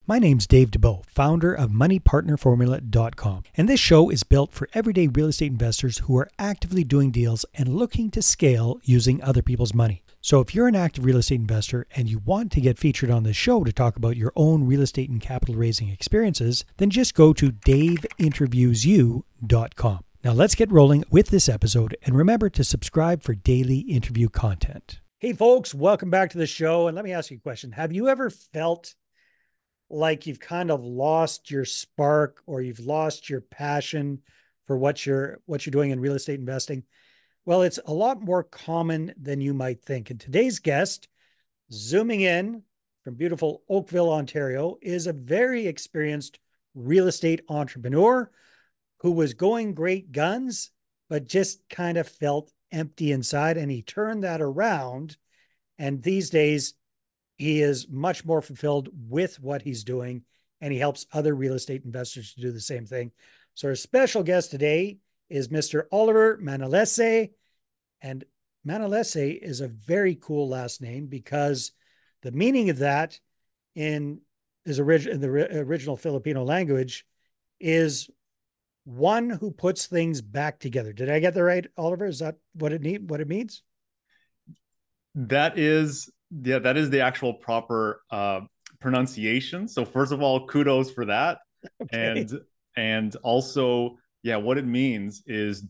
My name's Dave DeBow, founder of MoneyPartnerFormula.com, and this show is built for everyday real estate investors who are actively doing deals and looking to scale using other people's money. So if you're an active real estate investor and you want to get featured on this show to talk about your own real estate and capital raising experiences, then just go to daveinterviewsyou.com. Now let's get rolling with this episode, and remember to subscribe for daily interview content. Hey folks, welcome back to the show, and let me ask you a question. Have you ever felt like you've kind of lost your spark or you've lost your passion for what you're doing in real estate investing? Well, it's a lot more common than you might think. And today's guest, zooming in from beautiful Oakville, Ontario, is a very experienced real estate entrepreneur who was going great guns, but just kind of felt empty inside. And he turned that around. And these days, he is much more fulfilled with what he's doing, and he helps other real estate investors to do the same thing. So our special guest today is Mr. Oliver Manalese. And Manalese is a very cool last name because the meaning of that in the original Filipino language is one who puts things back together. Did I get that right, Oliver? Is that what it means? That is, yeah, that is the actual proper pronunciation. So first of all, kudos for that. Okay. And also, yeah, what it means is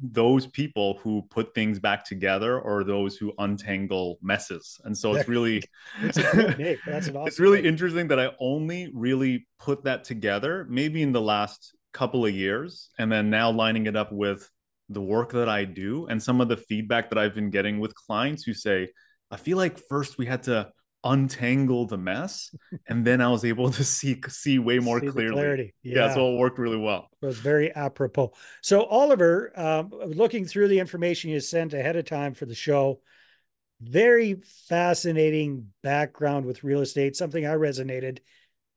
those people who put things back together or those who untangle messes. And so it's really It's a great name. That's an it's awesome really name. interesting that I only really put that together maybe in the last couple of years, and then now lining it up with the work that I do and some of the feedback that I've been getting with clients who say, I feel like first we had to untangle the mess, and then I was able to see way more See the clearly. clarity. Yeah, Yeah. so it worked really well. It was very apropos. So, Oliver, looking through the information you sent ahead of time for the show, very fascinating background with real estate, something I resonated.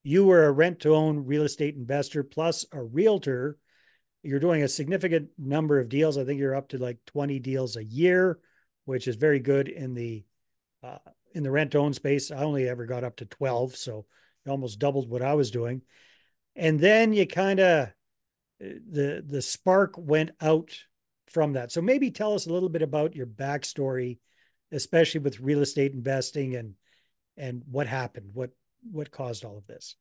You were a rent to own real estate investor plus a realtor. You're doing a significant number of deals. I think you're up to like 20 deals a year, which is very good uh, in the rent to own space. I only ever got up to 12, so you almost doubled what I was doing. And then you kind of the spark went out from that. So maybe tell us a little bit about your backstory, especially with real estate investing and what happened, what caused all of this.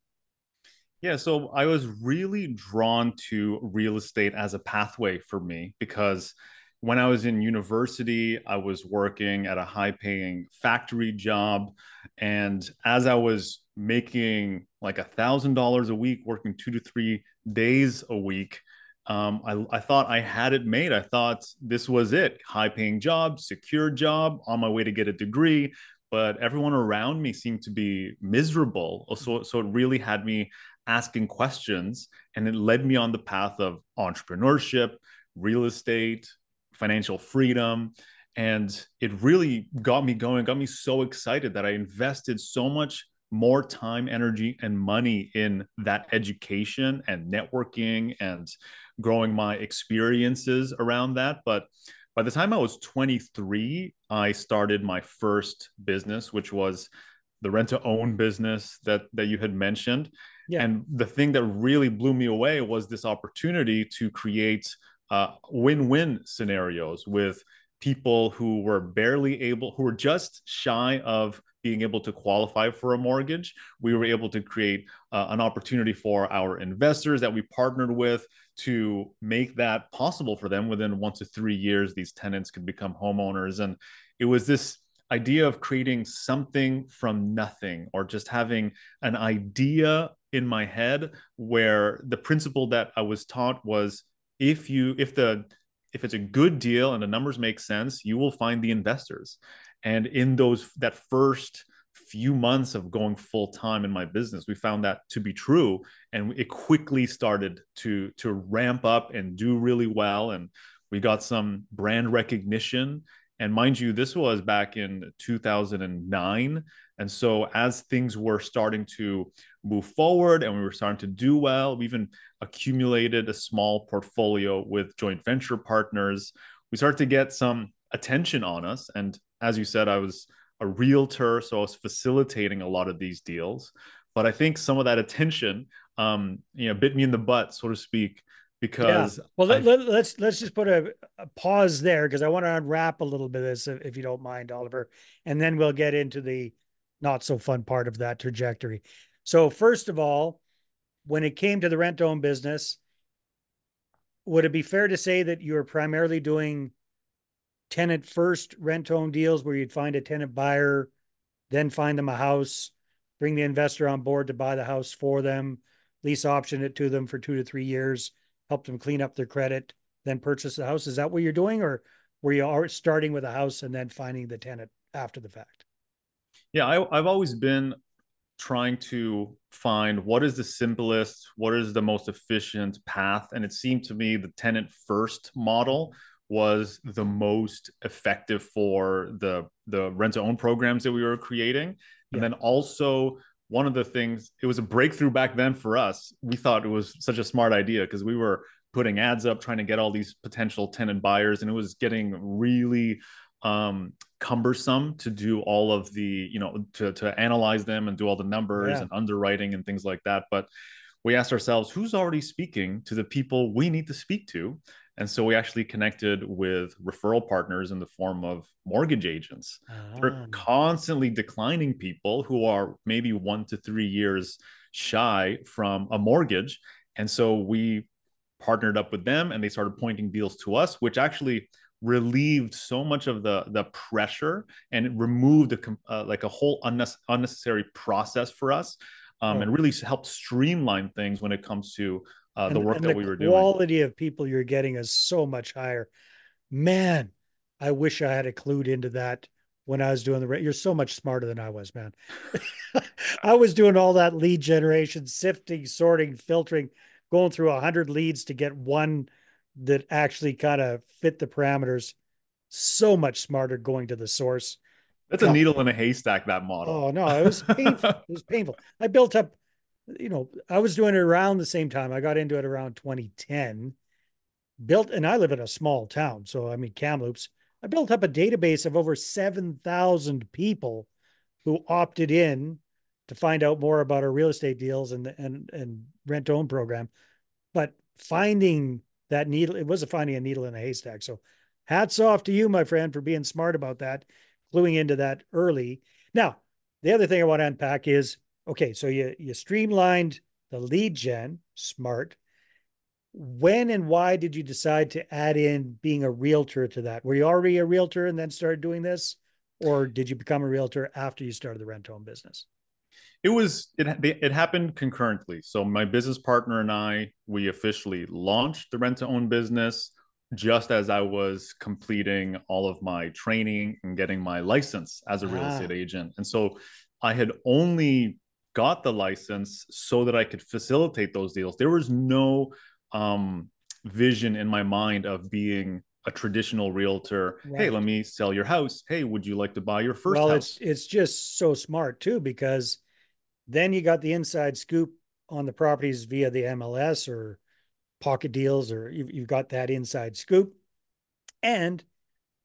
Yeah, so I was really drawn to real estate as a pathway for me because when I was in university, I was working at a high paying factory job. And as I was making like $1,000 a week, working 2 to 3 days a week, I thought I had it made. I thought this was it, high paying job, secure job, on my way to get a degree. But everyone around me seemed to be miserable. So it really had me asking questions, and it led me on the path of entrepreneurship, real estate, financial freedom. And it really got me going, got me so excited that I invested so much more time, energy, and money in that education and networking and growing my experiences around that. But by the time I was 23, I started my first business, which was the rent to own business that you had mentioned. Yeah. And the thing that really blew me away was this opportunity to create win-win scenarios with people who were who were just shy of being able to qualify for a mortgage. We were able to create an opportunity for our investors that we partnered with to make that possible for them. Within 1 to 3 years, these tenants could become homeowners. And it was this idea of creating something from nothing, or just having an idea in my head, where the principle that I was taught was if it's a good deal and the numbers make sense, you will find the investors. And in that first few months of going full time in my business, we found that to be true, and it quickly started to ramp up and do really well. And we got some brand recognition. And mind you, this was back in 2009. And so as things were starting to move forward and we were starting to do well, we even accumulated a small portfolio with joint venture partners. We started to get some attention on us. And as you said, I was a realtor, so I was facilitating a lot of these deals. But I think some of that attention, bit me in the butt, so to speak, Yeah. because Well, I let's just put a pause there because I want to unwrap a little bit of this, if you don't mind, Oliver, and then we'll get into the not so fun part of that trajectory. So, first of all, when it came to the rent own business, would it be fair to say that you were primarily doing tenant first rent own deals where you'd find a tenant buyer, then find them a house, bring the investor on board to buy the house for them, lease option it to them for 2 to 3 years, help them clean up their credit, then purchase the house? Is that what you're doing, or were you starting with a house and then finding the tenant after the fact? yeah, I've always been trying to find what is the simplest, what is the most efficient path. And it seemed to me the tenant first model was the most effective for the rent to own programs that we were creating. And Yeah. then also one of the things, it was a breakthrough back then for us. We thought it was such a smart idea because we were putting ads up trying to get all these potential tenant buyers, and it was getting really cumbersome to do all of the, to analyze them and do all the numbers Yeah. and underwriting and things like that. But we asked ourselves, who's already speaking to the people we need to speak to? And so we actually connected with referral partners in the form of mortgage agents. They're Ah, constantly declining people who are maybe 1 to 3 years shy from a mortgage. And so we partnered up with them and they started pointing deals to us, which actually relieved so much of the pressure, and it removed like a whole unnecessary process for us, and oh, really helped streamline things when it comes to the work and that the we were doing. quality of people you're getting is so much higher. Man, I wish I had a clued into that when I was doing you're so much smarter than I was, man. I was doing all that lead generation, sifting, sorting, filtering, going through 100 leads to get one that actually kind of fit the parameters. So much smarter going to the source. That's a God, needle in a haystack, that model. oh no, it was painful. It was painful. I built up, I was doing it around the same time. I got into it around 2010, built, and I live in a small town. So, I mean, Kamloops, I built up a database of over 7,000 people who opted in to find out more about our real estate deals and rent own program. But finding that needle, it was a finding a needle in a haystack. So hats off to you, my friend, for being smart about that, cluing into that early. Now, the other thing I want to unpack is, okay, so you streamlined the lead gen, smart. When and why did you decide to add in being a realtor to that? Were you already a realtor and then started doing this? Or did you become a realtor after you started the rent home business? It happened concurrently. So my business partner and I, we officially launched the rent to own business just as I was completing all of my training and getting my license as a real estate Ah, agent. And so I had only got the license so that I could facilitate those deals. There was no um, vision in my mind of being a traditional realtor. Hey, let right. me sell your house. Hey, would you like to buy your first Well, it's house? it's just so smart too, because then you got the inside scoop on the properties via the MLS or pocket deals, or you've got that inside scoop. And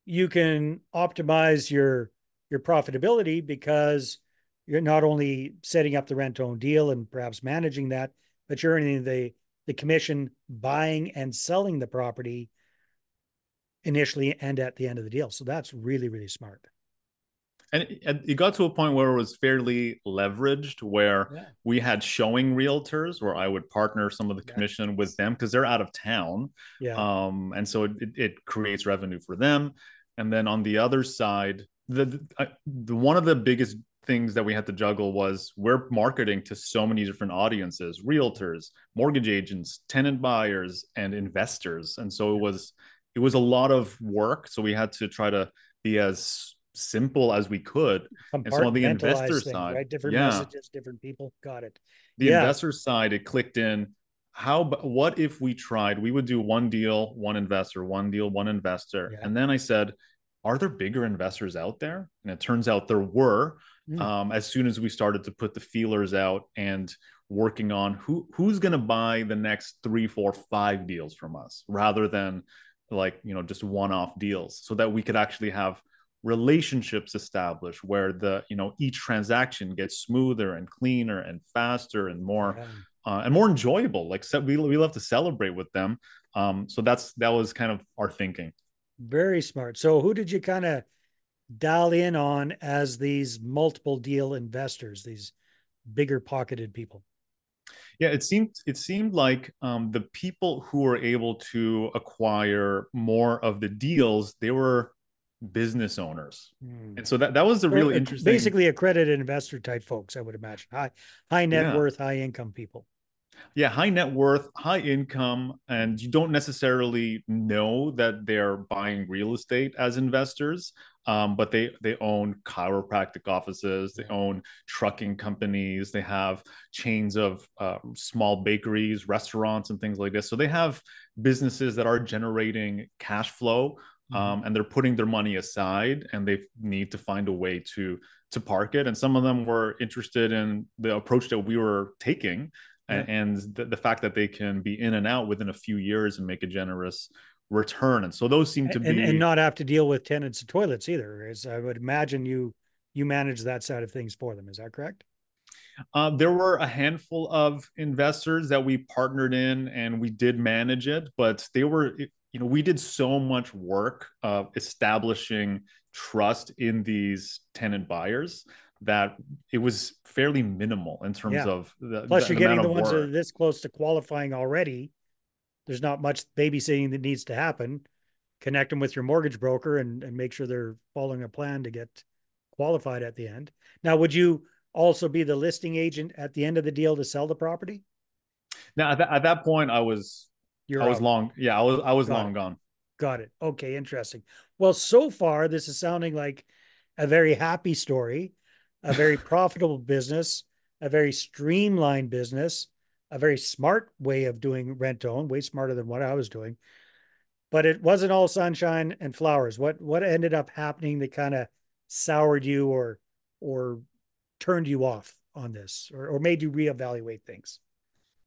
you can optimize your profitability because you're not only setting up the rent own deal and perhaps managing that, but you're earning the commission buying and selling the property initially and at the end of the deal. So that's really, really smart. And it got to a point where it was fairly leveraged, where Yeah. we had showing realtors where I would partner some of the commission with them because they're out of town. Yeah. And so it creates revenue for them. And then on the other side, the one of the biggest things that we had to juggle was we're marketing to so many different audiences: realtors, mortgage agents, tenant buyers, and investors. And so it was a lot of work. So we had to try to be as simple as we could. And so on the investor Compartmentalize things, side, right? Different yeah, messages, different people. Got it. the Yeah. investor side, it clicked in. What if we tried? We would do one deal, one investor, one deal, one investor. Yeah. And then I said, are there bigger investors out there? And it turns out there were. Mm. As soon as we started to put the feelers out and working on who's going to buy the next 3, 4, 5 deals from us, rather than like just one-off deals, so that we could actually have relationships established where each transaction gets smoother and cleaner and faster Yeah. and more enjoyable. Like, so we love to celebrate with them. So that was kind of our thinking. Very smart. So who did you kind of dial in on as these multiple deal investors, these bigger pocketed people? Yeah, it seemed like the people who were able to acquire more of the deals, they were business owners, Hmm. and so that was a So really interesting. basically accredited investor type folks, I would imagine. High net Yeah, worth, high income people. yeah, high net worth, high income, and you don't necessarily know that they're buying real estate as investors. But they own chiropractic offices, they Yeah. own trucking companies, they have chains of small bakeries, restaurants, and things like this. So they have businesses that are generating cash flow, Mm-hmm. and they're putting their money aside, and they need to find a way to park it. And some of them were interested in the approach that we were taking, Yeah. and the fact that they can be in and out within a few years and make a generous return. And so those seem to And be. not have to deal with tenants and toilets either. As I would imagine you manage that side of things for them. Is that correct? There were a handful of investors that we partnered in, and we did manage it, but we did so much work establishing trust in these tenant buyers that it was fairly minimal in terms Yeah. of the, Plus, the, you're the amount getting the of ones that are work. this close to qualifying already. There's not much babysitting that needs to happen. Connect them with your mortgage broker and make sure they're following a plan to get qualified at the end. Now, would you also be the listing agent at the end of the deal to sell the property? Now, at that point, I You're was out. long, yeah, I was Got long it. gone. Got it. Okay, interesting. Well, so far, this is sounding like a very happy story, a very profitable business, a very streamlined business, a very smart way of doing rent own, way smarter than what I was doing. But it wasn't all sunshine and flowers. What ended up happening that kind of soured you or turned you off on this or made you reevaluate things?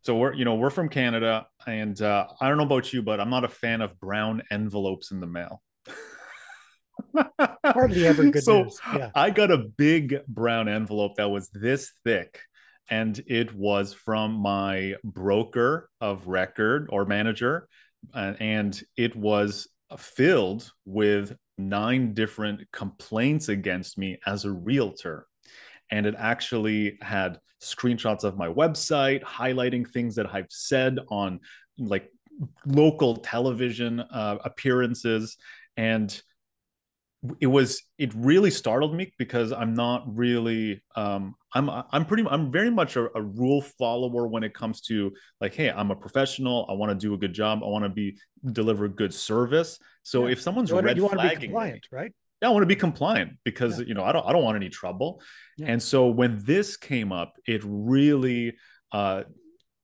So we're from Canada, and I don't know about you, but I'm not a fan of brown envelopes in the mail. Hardly ever good So news. Yeah. I got a big brown envelope that was this thick, and it was from my broker of record or manager, and it was filled with 9 different complaints against me as a realtor. And it actually had screenshots of my website highlighting things that I've said on like local television appearances. And it really startled me because I'm not really I'm very much a rule follower when it comes to, like, hey, I'm a professional, I want to do a good job, I want to be deliver good service. So Yeah. if someone's You red want to be flagging me, compliant, right? yeah, I want to be compliant because Yeah. I don't want any trouble. Yeah. And so when this came up, uh,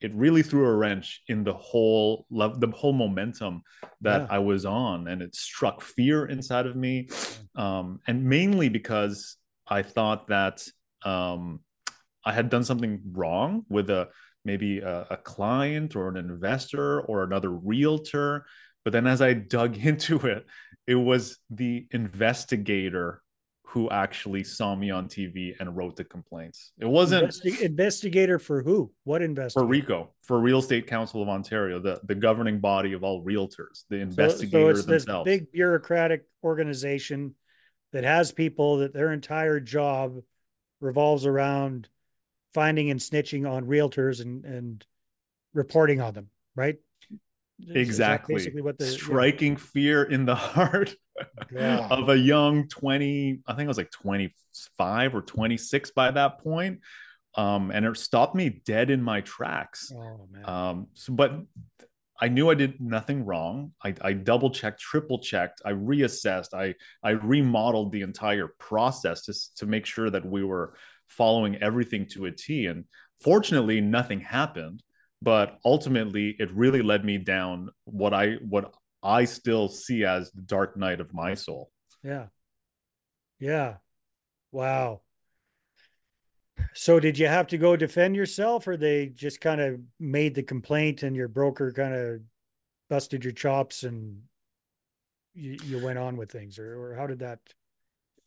it really threw a wrench in the whole momentum that Yeah. I was on, and it struck fear inside of me, and mainly because I thought that um, I had done something wrong with maybe a client or an investor or another realtor. But then as I dug into it, it was the investigator who actually saw me on TV and wrote the complaints. It wasn't Investigator for who? What for investigator? RICO, for Real Estate Council of Ontario, the governing body of all realtors, the So investigator it's this themselves. big bureaucratic organization that has people that their entire job revolves around finding and snitching on realtors and reporting on them, right? Is that Exactly. basically what the yeah. Striking fear in the heart God. of a young 20, I think I was like 25 or 26 by that point. And it stopped me dead in my tracks. Oh man. But I knew I did nothing wrong. I double checked, triple checked, I reassessed, I remodeled the entire process to make sure that we were following everything to a T. And fortunately, nothing happened. But ultimately, it really led me down what I still see as the dark night of my soul. Yeah. Yeah. Wow. So did you have to go defend yourself or they just kind of made the complaint and your broker kind of busted your chops and you went on with things or how did that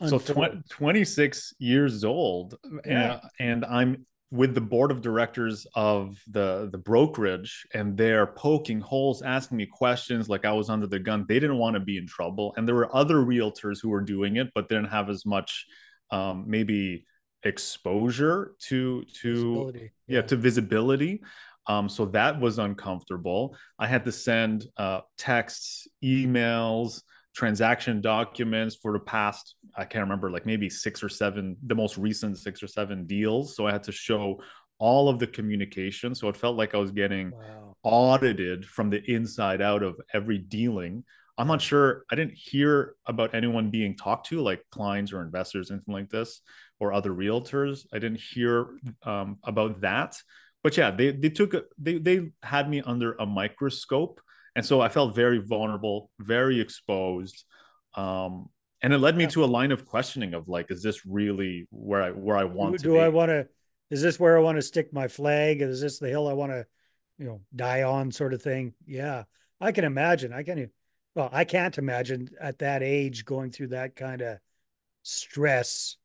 So unfold? 26 years old, Yeah. and I'm with the board of directors of the brokerage, and they're poking holes, asking me questions like I was under the gun. They didn't want to be in trouble, and there were other realtors who were doing it, but didn't have as much maybe exposure to Visibility. yeah, Yeah. to visibility. So that was uncomfortable. I had to send texts, emails, transaction documents for the past, I can't remember, like maybe six or seven, the most recent six or seven deals. So I had to show all of the communication. So it felt like I was getting Wow. audited from the inside out of every dealing. I'm not Yeah. sure. I didn't hear about anyone being talked to, like clients or investors, anything like this, or other realtors. I didn't hear about that. But yeah, they had me under a microscope, and so I felt very vulnerable, very exposed. Um, and it led me Yeah. to a line of questioning of like, is this really where I want to Do I be? want to, is this where I want to stick my flag? Is this the hill I want to, die on, sort of thing? Yeah. I can imagine. Well, I can't imagine at that age going through that kind of stress.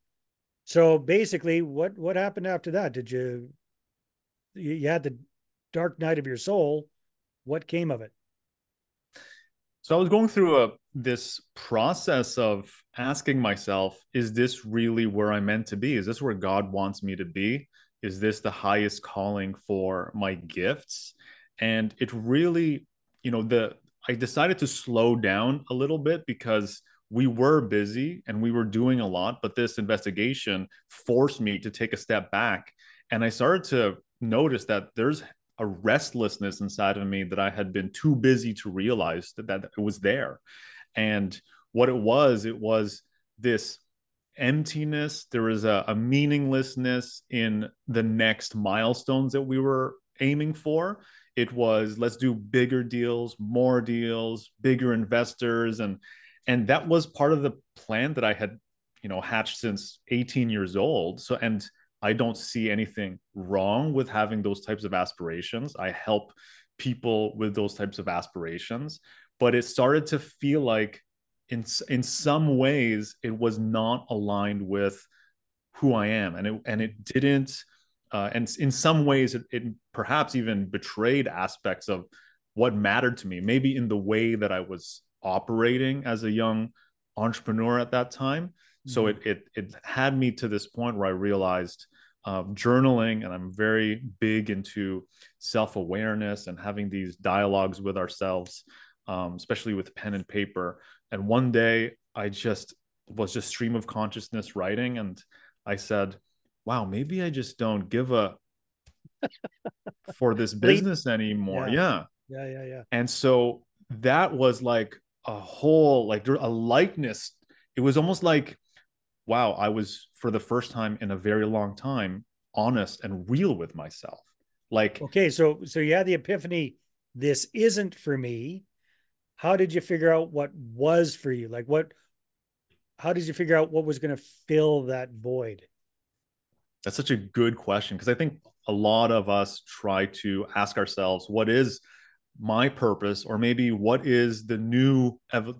So basically, what happened after that? Did you had the dark night of your soul? What came of it? So I was going through this process of asking myself, is this really where I'm meant to be? Is this where God wants me to be? Is this the highest calling for my gifts? And it really, the I decided to slow down a little bit because we were busy and we were doing a lot, but this investigation forced me to take a step back. And I started to notice that there's a restlessness inside of me that I had been too busy to realize that it was there. And what it was this emptiness. There was a meaninglessness in the next milestones that we were aiming for. It was let's do bigger deals, bigger investors, and that was part of the plan that I had, hatched since 18 years old. So and I don't see anything wrong with having those types of aspirations. I help people with those types of aspirations, but it started to feel like in some ways it was not aligned with who I am, and it didn't. And in some ways, it perhaps even betrayed aspects of what mattered to me. Maybe in the way that I was operating as a young entrepreneur at that time. So Mm-hmm. it had me to this point where I realized journaling, and I'm very big into self awareness and having these dialogues with ourselves, especially with pen and paper. And one day, I just stream of consciousness writing, and I said, wow, maybe I just don't give a for this Bleep. business anymore. Yeah. Yeah. Yeah. Yeah. Yeah. And so that was like a whole, like a lightness. It was almost like, wow, I was for the first time in a very long time honest and real with myself. Like, Okay. So you had the epiphany. This isn't for me. How did you figure out what was for you? Like how did you figure out what was going to fill that void? that's such a good question because I think a lot of us try to ask ourselves, what is my purpose, or maybe what is the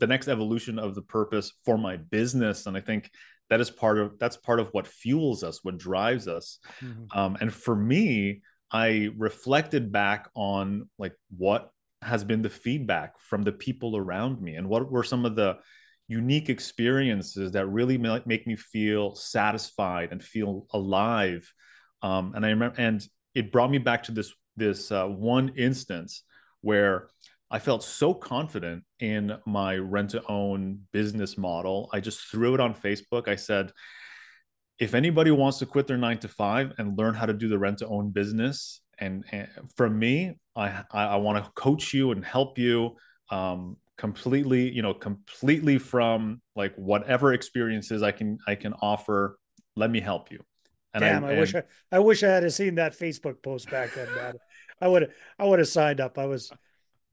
next evolution of the purpose for my business? And I think that's part of what fuels us, what drives us. Mm-hmm. And for me, I reflected back on like what has been the feedback from the people around me, and what were some of the unique experiences that really make me feel satisfied and feel alive. And I remember, and it brought me back to this one instance where I felt so confident in my rent to own business model. I just threw it on Facebook. I said, if anybody wants to quit their 9 to 5 and learn how to do the rent to own business, and from me, I want to coach you and help you completely, completely from like whatever experiences I can offer. Let me help you. And I Damn, and I wish I had seen that Facebook post back then, man. I would have signed up. I was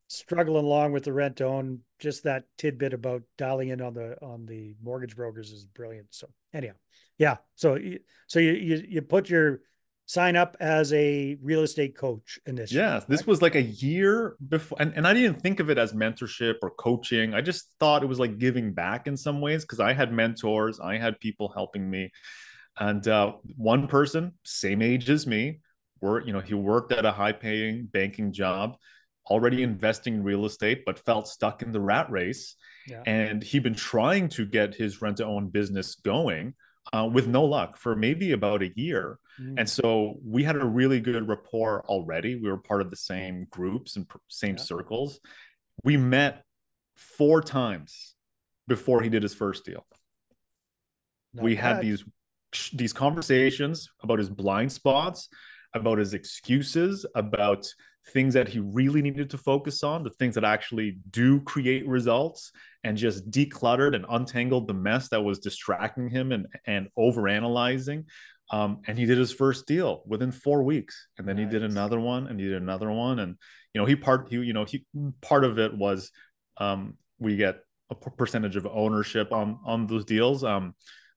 struggling along with the rent to own. Just that tidbit about dialing in on the mortgage brokers is brilliant. So anyhow, yeah. So you put your sign up as a real estate coach initially, Yeah, this correct? was like a year before, and I didn't think of it as mentorship or coaching. I just thought it was like giving back in some ways because I had mentors, I had people helping me, and one person, same age as me, he worked at a high-paying banking job, already investing in real estate, but felt stuck in the rat race, Yeah. and he'd been trying to get his rent-to-own business going with no luck for maybe about a year. And Mm, so we had a really good rapport already. We were part of the same groups and same yeah. circles. We met 4 times before he did his first deal. Not We had bad. these conversations about his blind spots, about his excuses, about things that he really needed to focus on, the things that actually do create results, and just decluttered and untangled the mess that was distracting him and overanalyzing. And he did his first deal within 4 weeks, and then he did Nice. another one, and he did another one, and he part of it was we get a percentage of ownership on those deals.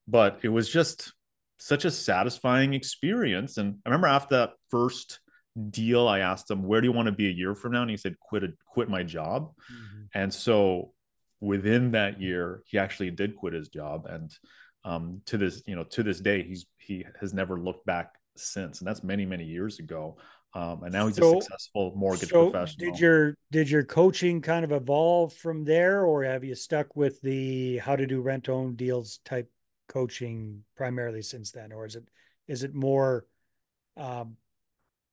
But it was just such a satisfying experience. And I remember after that first deal, I asked him, "Where do you want to be a year from now?" And he said, "Quit my job." Mhm. And so within that year, he actually did quit his job, and to this day, he has never looked back since, and that's many years ago. And now he's a So, successful mortgage so did professional. your coaching kind of evolve from there, or have you stuck with the how to do rent own deals type coaching primarily since then, or is it more um,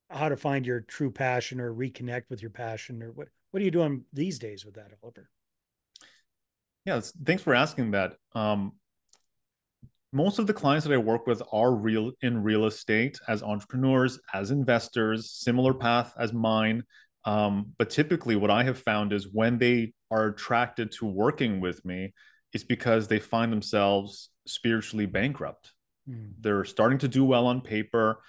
how to find your true passion or reconnect with your passion, or what are you doing these days with that, Oliver? Yeah, thanks for asking that. Most of the clients that I work with are real estate as entrepreneurs, as investors, similar path as mine. But typically, what I have found is when they are attracted to working with me, it's because they find themselves spiritually bankrupt. Mm. They're starting to do well on paper.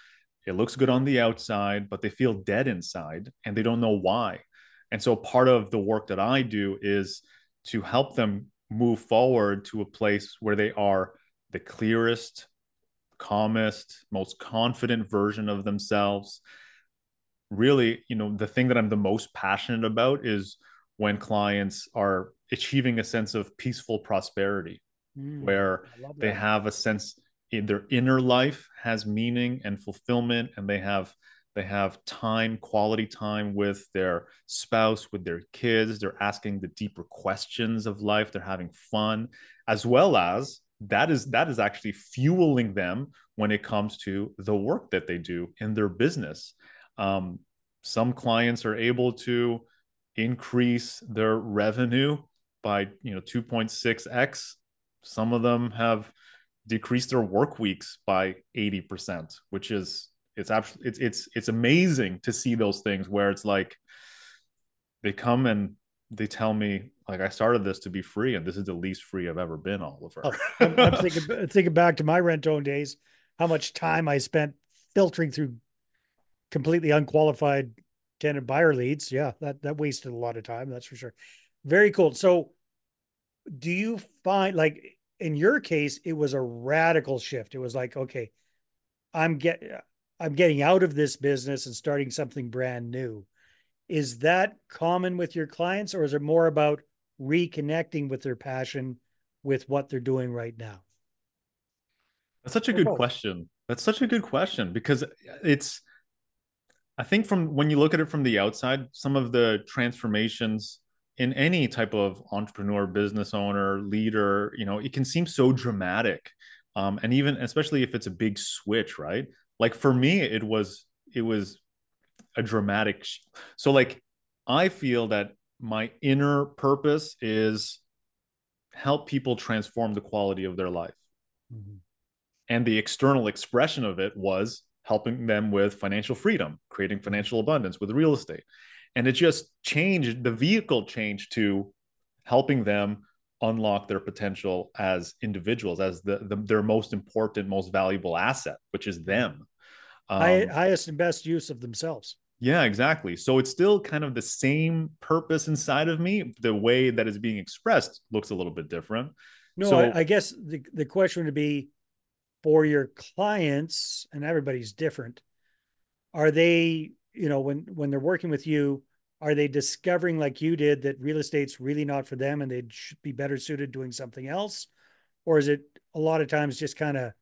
It looks good on the outside, but they feel dead inside and they don't know why. And so part of the work that I do is to help them move forward to a place where they are the clearest, calmest, most confident version of themselves. Really, the thing that I'm the most passionate about is when clients are achieving a sense of peaceful prosperity, Mm. where I love they that. have a sense in their inner life has meaning and fulfillment, and they have time, quality time with their spouse, with their kids. They're asking the deeper questions of life. They're having fun, as well as that is actually fueling them when it comes to the work that they do in their business. Um, some clients are able to increase their revenue by 2.6x. Some of them have decreased their work weeks by 80%, which is it's amazing to see those things where it's like they come and they tell me like I started this to be free and this is the least free I've ever been, Oliver. Oh, I'm thinking back to my rent own days, how much time I spent filtering through completely unqualified tenant buyer leads. Yeah, that wasted a lot of time, that's for sure. Very cool. So, do you find like in your case, it was a radical shift? It was like, okay, I'm get I'm getting out of this business and starting something brand new. Is that common with your clients, or is it more about reconnecting with their passion with what they're doing right now? That's such a Or good both? question. That's such a good question because it's I think from when you look at it from the outside, some of the transformations in any type of entrepreneur, business owner, leader, it can seem so dramatic. And even especially if it's a big switch, right? Like for me, it was a dramatic. So like I feel that my inner purpose is help people transform the quality of their life. Mhm. And the external expression of it was helping them with financial freedom, creating Mhm. financial abundance with real estate. And it just changed, the vehicle changed to helping them unlock their potential as individuals, as their most important, most valuable asset, which is them. Um, Highest and best use of themselves. yeah, exactly. So it's still kind of the same purpose inside of me. The way that is being expressed looks a little bit different. No, So I guess the question would be for your clients, and everybody's different. are they, when they're working with you, are they discovering like you did that real estate's really not for them and they'd be better suited doing something else? Or is it a lot of times just kind of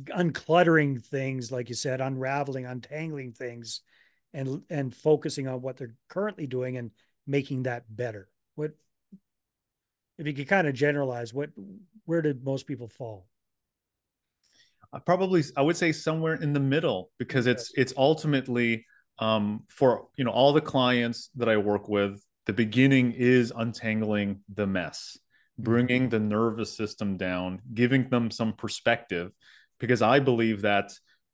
uncluttering things, like you said, unraveling, untangling things, and focusing on what they're currently doing and making that better? What, if you could kind of generalize, where did most people fall? I would say somewhere in the middle, because it's Interesting. it's ultimately, for all the clients that I work with, the beginning is untangling the mess, Mm-hmm. bringing the nervous system down, giving them some perspective, because I believe that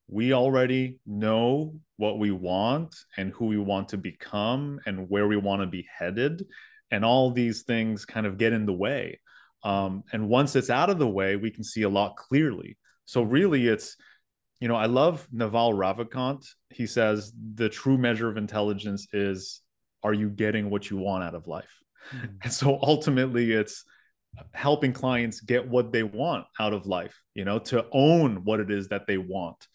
we already know what we want and who we want to become and where we want to be headed, and all these things kind of get in the way. And once it's out of the way, we can see a lot clearly. So really, it's, I love Naval Ravikant. He says the true measure of intelligence is, are you getting what you want out of life? Mm-hmm. And so ultimately, it's helping clients get what they want out of life, to own what it is that they want.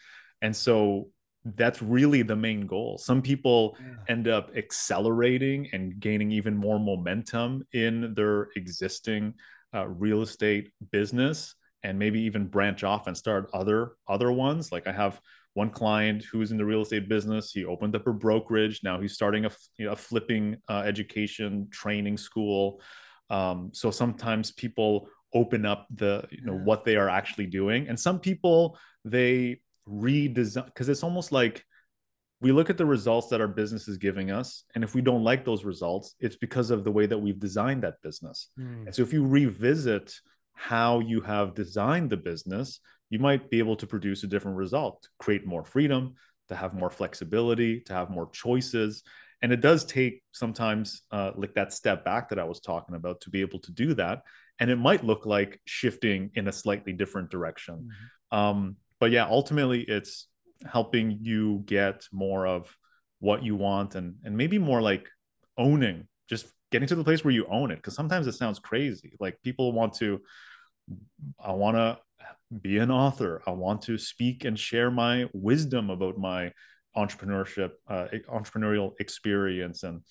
And so that's really the main goal. Some people Yeah. end up accelerating and gaining even more momentum in their existing real estate business, and maybe even branch off and start other ones. Like, I have one client who's in the real estate business. He opened up a brokerage. Now he's starting a flipping education training school. So sometimes people open up the, Yeah. what they are actually doing, and some people, they redesign, because it's almost like we look at the results that our business is giving us, and if we don't like those results, it's because of the way that we've designed that business. Mm. And so if you revisit how you have designed the business, you might be able to produce a different result, create more freedom, to have more flexibility, to have more choices. And it does take sometimes, like that step back that I was talking about, to be able to do that. And it might look like shifting in a slightly different direction. Mm-hmm. But yeah, ultimately, it's helping you get more of what you want, and maybe more like owning, just getting to the place where you own it. Because sometimes it sounds crazy. Like, people want to, I want to be an author. I want to speak and share my wisdom about my entrepreneurial experience, and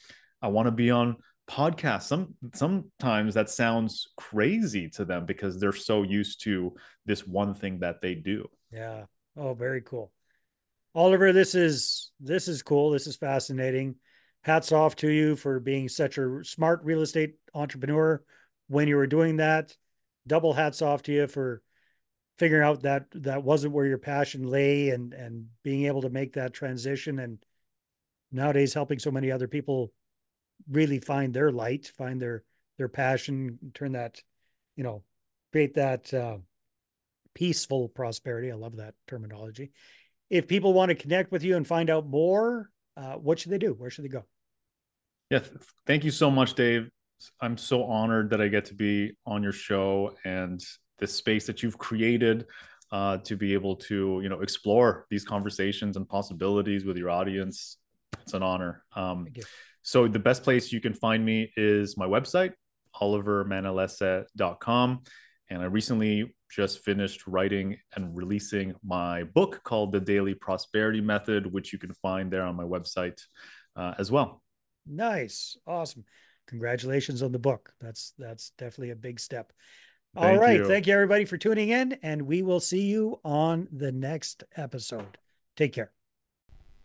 I want to be on podcasts. Sometimes that sounds crazy to them because they're so used to this one thing that they do. Yeah. Oh, very cool. Oliver, this is cool. This is fascinating. Hats off to you for being such a smart real estate entrepreneur when you were doing that. Double hats off to you for figuring out that that wasn't where your passion lay, and being able to make that transition, and nowadays helping so many other people really find their light, find their passion, turn that, you know, create that peaceful prosperity. I love that terminology. If people want to connect with you and find out more, what should they do? Where should they go? Yeah, thank you so much, Dave. I'm so honored that I get to be on your show, and the space that you've created, to be able to, explore these conversations and possibilities with your audience. It's an honor. Thank you. So the best place you can find me is my website, olivermanalese.com. And I recently just finished writing and releasing my book called The Daily Prosperity Method, which you can find there on my website, as well. Nice. Awesome. Congratulations on the book. That's definitely a big step. All Thank right. you. Thank you everybody for tuning in, and we will see you on the next episode. Take care.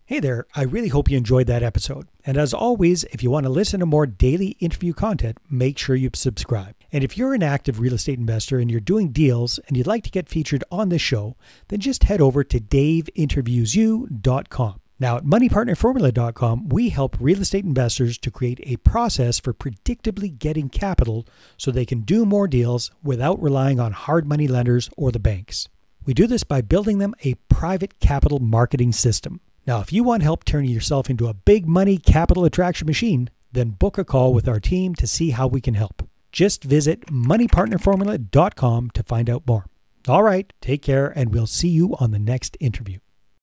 Hey there, I really hope you enjoyed that episode. And as always, if you want to listen to more daily interview content, make sure you subscribe. And if you're an active real estate investor and you're doing deals and you'd like to get featured on this show, then just head over to daveinterviewyou.com. Now, at moneypartnerformula.com, we help real estate investors to create a process for predictably getting capital so they can do more deals without relying on hard money lenders or the banks. We do this by building them a private capital marketing system. Now, if you want help turning yourself into a big money capital attraction machine, then book a call with our team to see how we can help. Just visit moneypartnerformula.com to find out more. All right, take care, and we'll see you on the next interview.